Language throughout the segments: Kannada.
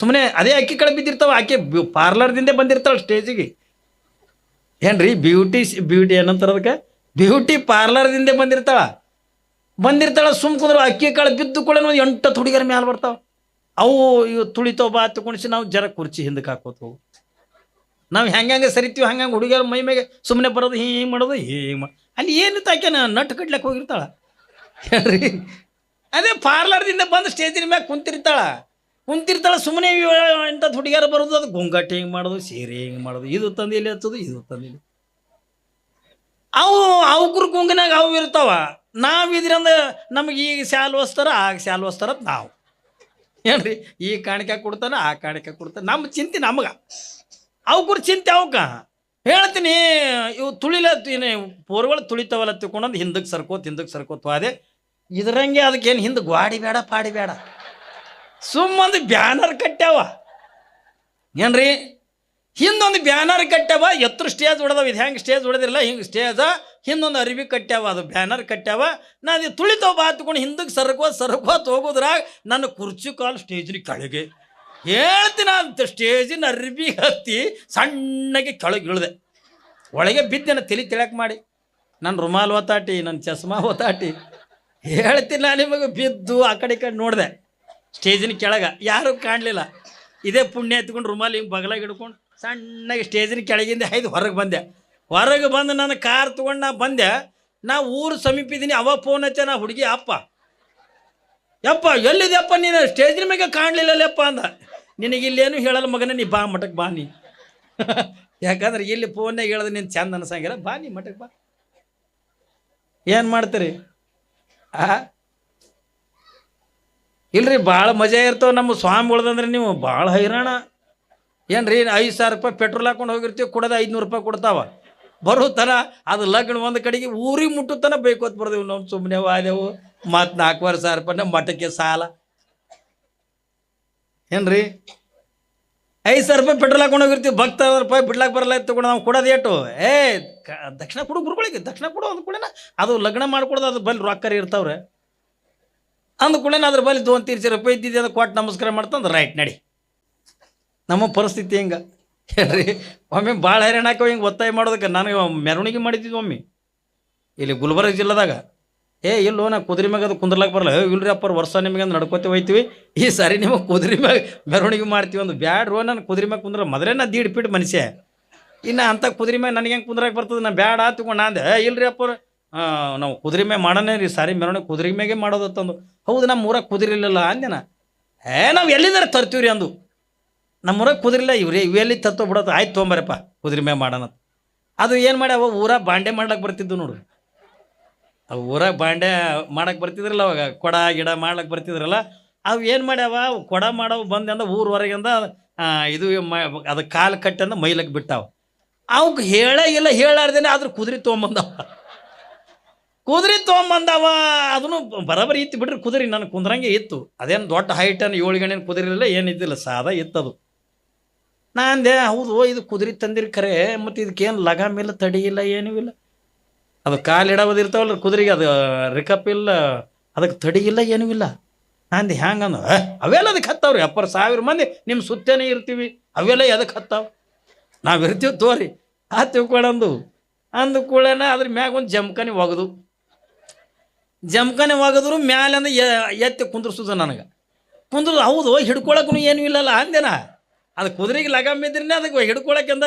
ಸುಮ್ಮನೆ ಅದೇ ಅಕ್ಕಿ ಕಳೆ ಬಿದ್ದಿರ್ತಾವ. ಆಕೆ ಪಾರ್ಲರ್ದಿಂದ ಬಂದಿರ್ತಾಳೆ ಸ್ಟೇಜಿಗೆ. ಏನ್ರಿ ಬ್ಯೂಟಿ ಏನಂತಾರೆ ಅದಕ್ಕೆ, ಬ್ಯೂಟಿ ಪಾರ್ಲರ್ದಿಂದ ಬಂದಿರ್ತಾಳ. ಸುಮ್ ಕುಂದ್ರೆ ಅಕ್ಕಿ ಕಾಳು ಬಿದ್ದು ಕೂಡ 8 ಹುಡುಗಿಯರ ಮ್ಯಾಲೆ ಬರ್ತಾವ. ಅವು ಇವು ತುಳಿತಾವ ಬಾ ತಗೊಂಡಿಸಿ ನಾವು ಜರ ಕುರ್ಚಿ ಹಿಂದಕ್ಕೆ ಹಾಕೋತವು. ನಾವು ಹೆಂಗೆ ಸರಿತೀವಿ ಹಂಗಂಗೆ ಹುಡುಗಿಯರ ಮೈ ಮೇಲೆ ಸುಮ್ಮನೆ ಬರೋದು, ಹಿಂಗೆ ಮಾಡೋದು, ಅಲ್ಲಿ ಏನು ತಾಕೆ ನಟ್ಟು ಕಟ್ಲಕ್ಕೆ ಹೋಗಿರ್ತಾಳ ಹೇಳ್ರಿ. ಅದೇ ಪಾರ್ಲರ್ದಿಂದ ಬಂದು ಸ್ಟೇಜಿನ ಮ್ಯಾಗ ಕುಂತಿರ್ತಾಳ ಸುಮ್ಮನೆ 8 ಹುಡುಗಿಯರು ಬರೋದು, ಅದು ಗೊಂಗಾಟಿ ಹಿಂಗೆ ಮಾಡೋದು, ಸೀರೆ ಹಿಂಗೆ ಮಾಡೋದು, ಇದು ತಂದು ಇಲ್ಲಿ ಹಚ್ಚೋದು, ಇದು ತಂದು ಇಲ್ಲಿ. ಅವ್ರ ಗುಂಗಿನಾಗ ಅವು ಇರ್ತಾವ. ನಾವಿದ್ರಂದ ನಮಗೆ ಈಗ ಶಾಲು ಹೊಸ್ತಾರ, ಆಗ ಶಾಲು ಹೊಸ್ತಾರ ನಾವು ಏನ್ರಿ. ಈ ಕಾಣಿಕೆ ಕೊಡ್ತಾನೆ, ಆ ಕಾಣಿಕೆ ಕೊಡ್ತಾನೆ. ನಮ್ಮ ಚಿಂತೆ ನಮ್ಗೆ, ಅವ್ರ ಚಿಂತೆ ಅವಕ್ಕ ಹೇಳ್ತೀನಿ. ಇವು ತುಳಿಲತ್ತೀನಿ ಪೋರ್ಗಳು ತುಳಿತಾವಲ್ಲ ತಿಳ್ಕೊಂಡಂದು ಹಿಂದಕ್ಕೆ ಸರ್ಕೋತ ಅದೇ ಇದ್ರಂಗೆ. ಅದಕ್ಕೇನು ಹಿಂದೆ ಗ್ವಾಡಿ ಬೇಡ ಪಾಡಿ ಬೇಡ, ಸುಮ್ಮಂದು ಬ್ಯಾನರ್ ಕಟ್ಟ್ಯಾವ ಏನ್ರಿ. ಹಿಂದೊಂದು ಬ್ಯಾನರ್ ಕಟ್ಟ್ಯಾವ, ಎತ್ತರ ಸ್ಟೇಜ್ ಹೊಡೆದವ. ಇದು ಹೆಂಗೆ ಸ್ಟೇಜ್ ಹೊಡೆದಿರಲ್ಲ ಹಿಂಗೆ ಸ್ಟೇಜ, ಹಿಂದೊಂದು ಅರಿವಿ ಕಟ್ಟ್ಯಾವ, ಅದು ಬ್ಯಾನರ್ ಕಟ್ಟ್ಯಾವ. ನಾನು ತುಳಿತಾವ ಬಾತ್ಕೊಂಡು ಹಿಂದಕ್ಕೆ ಸರ್ಕೋತ್ ಹೋಗೋದ್ರಾಗ ನನ್ನ ಕುರ್ಚಿ ಕಾಲು ಸ್ಟೇಜಿನ ಕೆಳಗೆ ಹೇಳ್ತೀನಿ. ಅಂತ ಸ್ಟೇಜಿನ ಅರಿವಿ ಹತ್ತಿ ಸಣ್ಣಗೆ ಕೆಳಗೆ ಇಳಿದೆ. ಒಳಗೆ ಬಿದ್ದೆನ ತಲೆ ತಿಳಕ್ಕೆ ಮಾಡಿ, ನನ್ನ ರುಮಾಲ್ ಒತ್ತಾಟಿ, ನನ್ನ ಚಸ್ಮಾ ಒತ್ತಾಟಿ ಹೇಳ್ತೀನಿ. ನಾನು ನಿಮಗೆ ಬಿದ್ದು ಆ ಕಡೆ ಈ ಕಡೆ ನೋಡಿದೆ. ಸ್ಟೇಜಿನ ಕೆಳಗೆ ಯಾರೂ ಕಾಣಲಿಲ್ಲ. ಇದೇ ಪುಣ್ಯ ಎತ್ಕೊಂಡು ರುಮಾಲ್ ಹಿಂಗೆ ಬಗಲಾಗಿ ಹಿಡ್ಕೊಂಡು ಸಣ್ಣಗೆ ಸ್ಟೇಜಿನ ಕೆಳಗಿಂದ ಹೊರಗೆ ಬಂದೆ. ಹೊರಗೆ ಬಂದು ನಾನು ಕಾರ್ ತೊಗೊಂಡು ನಾ ಬಂದೆ. ನಾ ಊರು ಸಮೀಪ ಇದ್ದೀನಿ. ಅವ ಫೋನ್ ಹಚ್ಚ, ನಾ ಹುಡುಗಿ ಯಪ್ಪ ಎಲ್ಲಿದೆಯಪ್ಪ ನೀನು, ಸ್ಟೇಜಿನ ಮ್ಯಾಗೆ ಕಾಣಲಿಲ್ಲಲ್ಲಪ್ಪ ಅಂದ. ನಿನಗಿಲ್ಲೇನು ಹೇಳಲ್ಲ ಮಗನ, ನೀ ಬಾ ಮಠಕ್ಕೆ ಬಾ ನೀ ಯಾಕಂದ್ರೆ ಇಲ್ಲಿ ಫೋನ್ನಾಗ ಹೇಳಿದ್ರೆ ನೀನು ಚಂದ ಅನ್ಸಂಗಿಲ್ಲ, ಬಾ ನೀ ಮಠಕ್ಕೆ ಬಾ. ಏನು ಮಾಡ್ತೀರಿ ಇಲ್ರಿ, ಭಾಳ ಮಜಾ ಇರ್ತಾವೆ ನಮ್ಮ ಸ್ವಾಮಿಗಳದಂದ್ರೆ. ನೀವು ಭಾಳ ಹೈರಾಣ ಏನ್ರಿ. 5,000 ರೂಪಾಯಿ ಪೆಟ್ರೋಲ್ ಹಾಕೊಂಡು ಹೋಗಿರ್ತೀವಿ, ಕೊಡೋದು 500 ರೂಪಾಯಿ ಕೊಡ್ತಾವ. ಬರೋ ಥರ ಅದು ಲಗ್ನ ಒಂದು ಕಡೆಗೆ ಊರಿಗೆ ಮುಟ್ಟುತ್ತಾನ ಬೇಕೋತ್ ಬರ್ದೇವು. ನಾವು ಸುಮ್ಮನೆ ವಾದೆವು. ಮತ್ತು 4,500 ರೂಪಾಯಿ ನಮ್ಮ ಮಠಕ್ಕೆ ಸಾಲ ಏನ್ರಿ. 5,000 ರೂಪಾಯಿ ಪೆಟ್ರೋಲ್ ಹಾಕೊಂಡು ಹೋಗಿರ್ತೀವಿ, 10,000 ರೂಪಾಯಿ ಬಿಡ್ಲಾಕ್ ಬರಲ್ಲ ತಗೊಂಡು ನಾವು ಕೊಡೋದು ಏಟು. ದಕ್ಷಿಣ ಕೊಡು ಗುರುಗಳಿಗೆ, ದಕ್ಷಿಣ ಕೊಡು ಅಂದ ಕೂಡ ಅದು ಲಗ್ನ ಮಾಡ್ಕೊಡೋದು. ಅದು ಬಲ್ಲಿ ರೊಕ್ಕರಿ ಇರ್ತಾವ್ರೆ ಅಂದ ಕೂಡ ಅದ್ರ ಬಲ್ಲಿ 2-3 ರೂಪಾಯಿ ಇದ್ದಿದ್ದು ಅದು ಕೊಟ್ಟು ನಮಸ್ಕಾರ ಮಾಡ್ತಂದು ರೈಟ್ ನಡಿ. ನಮ್ಮ ಪರಿಸ್ಥಿತಿ ಹಿಂಗೆ ಹೇಳ್ರಿ. ಒಮ್ಮೆ ಭಾಳ ಹೈರಾಣ ಹಾಕೋ ಹಿಂಗೆ ಒತ್ತಾಯ ಮಾಡೋದಕ್ಕೆ. ನನಗೆ ಮೆರವಣಿಗೆ ಮಾಡಿದ್ವಿ ಒಮ್ಮೆ ಇಲ್ಲಿ ಗುಲ್ಬರ್ಗ ಜಿಲ್ಲೆದಾಗ. ಇಲ್ಲೋ ನಾ ಕುದುರೆ ಮ್ಯಾಗ ಅದು ಕುಂದ್ರಲಾಕ ಬರಲ್ಲ. ಇಲ್ರಿ ಅಪ್ಪರು ವರ್ಷ ನಿಮಗೆ ನಡ್ಕೋತೆ ಹೋಯ್ತೀವಿ, ಈ ಸಾರಿ ನಿಮಗೆ ಕುದುರೆ ಮ್ಯಾಗ ಮೆರವಣಿಗೆ ಮಾಡ್ತೀವಿ. ಒಂದು ಬ್ಯಾಡ್ರೋ, ನಾನು ಕುದುರೆ ಮ್ಯಾಗ ಕುಂದ್ರ ಮೊದಲೇ ನಾ ದೀಡ್ ಮನುಷ್ಯ. ಇನ್ನು ಅಂಥ ಕುದುರೆ ಮ್ಯಾಗ ನನಗೆ ಹೆಂಗೆ ಕುಂದ್ರಾಕ ಬರ್ತದೆ, ನಾ ಬ್ಯಾಡ ತಗೊಂಡು ಅಂದೆ. ಇಲ್ರಿ ಅಪ್ಪರು ನಾವು ಕುದುರೆ ಮ್ಯಾಗ ಮಾಡೋಣ ರೀ ಸಾರಿ ಮೆರವಣಿಗೆ ಕುದುರೆ ಮ್ಯಾಗೆ ಮಾಡೋದತ್ತಂದು. ಹೌದು, ನಮ್ಮ ಊರಾಗ ಕುದುರೆ ಇಲ್ಲಲ್ಲ ಅಂದೆನ. ನಾವು ಎಲ್ಲಿಂದಾರ ತರ್ತೀವಿ ರೀ ಅಂದು. ನಮ್ಮೂರಾಗ ಕುದುರಿಲ್ಲ, ಇವೆಲ್ಲಿ ತತ್ತೋ ಬಿಡೋದು. ಆಯ್ತು ತೊಗೊಂಬರಪ್ಪ ಕುದುರೆ ಮ್ಯಾಗ ಮಾಡೋಣ. ಅದು ಏನು ಮಾಡಿ ಅವ ಊರಾಗ ಬಾಂಡೆ ಮಾಡ್ಲಿಕ್ಕೆ ಬರ್ತಿದ್ದು ನೋಡ್ರಿ. ಅವು ಊರಾಗ ಬಾಂಡೆ ಮಾಡಕ್ಕೆ ಬರ್ತಿದ್ರಲ್ಲ ಅವಾಗ, ಕೊಡ ಗಿಡ ಮಾಡ್ಲಿಕ್ಕೆ ಬರ್ತಿದ್ರಲ್ಲ. ಅವು ಏನು ಮಾಡ್ಯಾವ, ಕೊಡ ಮಾಡವು ಬಂದು ಅಂದ ಊರ ಹೊರಗಿಂದ ಇದು ಅದು ಕಾಲು ಕಟ್ಟಿ ಅಂದ ಮೈಲಕ್ಕೆ ಬಿಟ್ಟಾವ. ಅವಕ್ಕೆ ಹೇಳಾಗಿಲ್ಲ, ಹೇಳಾರ್ದೇನೆ ಆದ್ರೆ ಕುದುರೆ ತೊಗೊಂಬಂದವ. ಅದನ್ನು ಬರೋಬರಿ ಇತ್ತು ಬಿಡ್ರಿ ಕುದುರೆ. ನನಗೆ ಕುಂದ್ರಂಗೆ ಇತ್ತು. ಅದೇನು ದೊಡ್ಡ ಹೈಟನ್ನು 7 ಗಣೇನು ಕುದುರೆ ಇರಲಿಲ್ಲ, ಏನಿದ್ದಿಲ್ಲ, ಸಾದಾ ಇತ್ತದು. ನಾ ಅಂದೆ, ಹೌದು ಇದು ಕುದುರೆ ತಂದಿರಿ ಖರೆ, ಮತ್ತು ಇದಕ್ಕೇನು ಲಗಾಮಿಲ್ಲ, ತಡಿ ಇಲ್ಲ, ಏನೂ ಇಲ್ಲ. ಅದು ಕಾಲು ಇಡೋದು ಇರ್ತಾವಲ್ಲ ಕುದುರೆಗೆ, ಅದು ರಿಕಪ್ ಇಲ್ಲ, ಅದಕ್ಕೆ ತಡಿ ಇಲ್ಲ, ಏನೂ ಇಲ್ಲ. ಅಂದೆ ಹ್ಯಾಂಗಂದ, ಅವೆಲ್ಲ ಅದಕ್ಕೆ ಹತ್ತಾವ್ರಿ. 10,000 ಮಂದಿ ನಿಮ್ಮ ಸುತ್ತೇನೆ ಇರ್ತೀವಿ, ಅವೆಲ್ಲ ಎದಕ್ಕೆ ಹತ್ತಾವ, ನಾವು ಇರ್ತೀವಿ ತೋರಿ ಆ ತಿಳ್ಕೊಳ್ಳಂದು. ಅಂದ ಕೂಡನ ಅದ್ರ ಮ್ಯಾಗ ಒಂದು ಜಮ್ಕನೆ ಒಗದ್ರು ಮ್ಯಾಲೆ ಅಂದ್ರೆ ಎತ್ತಿ ಕುಂದ್ರಸೋದು ನನಗೆ. ಹೌದು, ಹಿಡ್ಕೊಳಕ್ಕೂ ಏನೂ ಇಲ್ಲಲ್ಲ ಅಂದೆನ. ಅದು ಕುದುರೆಗೆ ಲಗಾಮ್ ಇದ್ರೇ ಅದಕ್ಕೆ ಹಿಡ್ಕೊಳಕ್ಕಿಂದ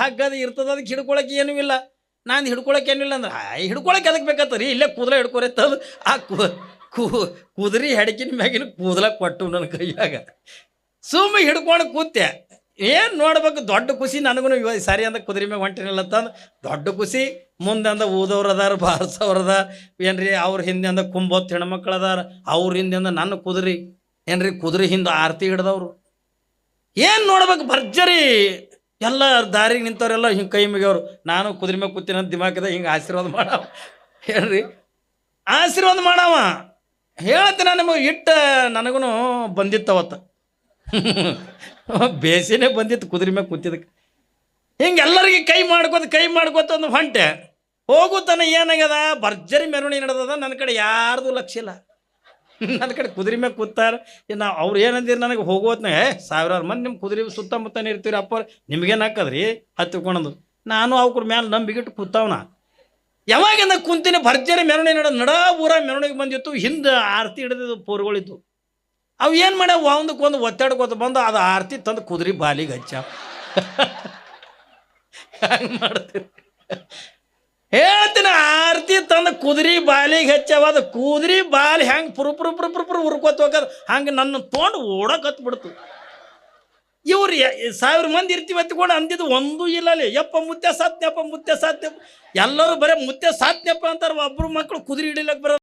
ಹಗ್ಗದ ಇರ್ತದೆ, ಅದಕ್ಕೆ ಹಿಡ್ಕೊಳಕ್ಕೆ ಏನೂ ಇಲ್ಲ. ನಾನು ಹಿಡ್ಕೊಳಕ್ಕೆ ಏನಿಲ್ಲ ಅಂದ್ರೆ ಹಿಡ್ಕೊಳಕ್ಕೆ ಅದಕ್ಕೆ ಬೇಕತ್ತ ರೀ, ಇಲ್ಲೇ ಕೂದಲ ಹಿಡ್ಕೊರತ್ತದು. ಆ ಕುದುರೆ ಹೆಡಕಿನ ಮ್ಯಾಗಿನ ಕೂದಲ ಕೊಟ್ಟು ನನ್ನ ಕೈಯಾಗ ಸುಮ್ಮನೆ ಹಿಡ್ಕೊಂಡು ಕೂತೆ. ಏನು ನೋಡ್ಬೇಕು, ದೊಡ್ಡ ಖುಷಿ ನನಗೂ. ಇವಾಗ ಸರಿ ಅಂದ ಕುದುರೆ ಮ್ಯಾಗ ಹೊಂಟಿನಿಲ್ಲ ಅಂತಂದು ದೊಡ್ಡ ಖುಷಿ. ಮುಂದೆ ಅಂದ ಊದವ್ರು ಅದಾರ, ಬಾರಿಸೋರು ಏನ್ರಿ. ಅವ್ರ ಹಿಂದೆ ಅಂದ 9 ಹೆಣ್ಮಕ್ಳು ಅದಾರ. ಅವ್ರ ಹಿಂದೆ ಅಂದ ನನ್ನ ಕುದುರೆ ಏನ್ರಿ, ಕುದುರೆ ಹಿಂದೆ ಆರತಿ ಹಿಡ್ದವ್ರು. ಏನು ನೋಡ್ಬೇಕು ಭರ್ಜರಿ. ಎಲ್ಲ ದಾರಿಗೆ ನಿಂತವ್ರೆಲ್ಲ ಹಿಂಗೆ ಕೈ ಮುಗಿಯವ್ರು. ನಾನು ಕುದುರೆ ಮ್ಯಾಗ ಕೂತೀನಿ ಅಂತ ದಿಮಾಕದ ಹಿಂಗೆ ಆಶೀರ್ವಾದ ಮಾಡವ ಹೇಳ್ರಿ. ಆಶೀರ್ವಾದ ಮಾಡವ ಹೇಳ್ತೀನಿ. ನಿಮಗೆ ಇಟ್ಟ ನನಗೂ ಬಂದಿತ್ತು ಅವತ್ತು ಬೇಸಿನೇ ಬಂದಿತ್ತು ಕುದುರೆ ಮ್ಯಾಗ ಕೂತಿದ್ದಕ್ಕೆ. ಹಿಂಗೆ ಎಲ್ಲರಿಗೆ ಕೈ ಮಾಡ್ಕೋತ ಒಂದು ಹೊಂಟೆ ಹೋಗುತ್ತಾನೆ. ಏನಾಗ್ಯದ, ಭರ್ಜರಿ ಮೆರವಣಿಗೆ ನಡೆದದ. ನನ್ನ ಕಡೆ ಯಾರ್ದು ಲಕ್ಷ್ಯ ಇಲ್ಲ. ನನ್ನ ಕಡೆ ಕುದುರೆ ಮ್ಯಾಗ ಕೂತಾರ. ನಾ ಅವ್ರು ಏನಂದಿರು ನನಗೆ ಹೋಗೋತ್ನ ಸಾವಿರಾರು ಮಂದಿ ನಿಮ್ಮ ಕುದುರೆ ಸುತ್ತಮುತ್ತನೇ ಇರ್ತೀರಿ ಅಪ್ಪ, ನಿಮ್ಗೇನು ಹಾಕದ್ರಿ ಹತ್ತಿಕೊಂಡಂದು. ನಾನು ಅವ್ರ ಮ್ಯಾಲೆ ನಂಬಿಗಿಟ್ಟು ಕೂತಾವನ. ಯಾವಾಗಿಂದ ಕುಂತಿನಿ ಭರ್ಜರಿ ಮೆರವಣಿಗೆ ನಡ ಊರ ಮೆರವಣಿಗೆ ಬಂದಿತ್ತು. ಹಿಂದೆ ಆರತಿ ಹಿಡಿದಿದ್ದು ಪೋರ್ಗಳಿದ್ದು. ಅವು ಏನು ಮಾಡ್ಯಾವ ಒಂದಕ್ಕೊಂದು ಒತ್ತಾಡ್ಕೋತ ಬಂದು ಅದು ಆರತಿ ತಂದು ಕುದುರೆ ಬಾಲಿಗೆ ಹಚ್ಚ. ಹಂಗೆ ಮಾಡ್ತೀರಿ ಹೇಳ್ತೀನಿ. ಆರತಿ ತಂದು ಕುದುರೆ ಬಾಲಿಗೆ ಹಚ್ಚವ. ಅದು ಕುದುರೆ ಬಾಲಿ ಹೆಂಗೆ ಪುರುಪುರು ಉರ್ಕೋತ ಹೋಗೋದು ಹಂಗೆ ನನ್ನ ತೊಗೊಂಡು ಓಡೋಕತ್ ಬಿಡ್ತು. ಇವ್ರು 1000 ಮಂದಿ ಇರ್ತೀವಿ ಹತ್ಕೊಂಡು ಅಂದಿದ್ದು ಒಂದೂ ಇಲ್ಲ ಅಲ್ಲಿ. ಯಪ್ಪ ಮುತ್ತೆ ಸಾತ್ನೆಪ್ಪ, ಮುತ್ತೆ ಸಾತ್ನೆಪ್ಪ. ಎಲ್ಲರೂ ಬರೀ ಮುತ್ತೆ ಸಾತ್ನೆಪ್ಪ ಅಂತಾರೆ. ಒಬ್ಬರು ಮಕ್ಕಳು ಕುದುರೆ ಹಿಡಿಲಕ್ಕೆ ಬರೋ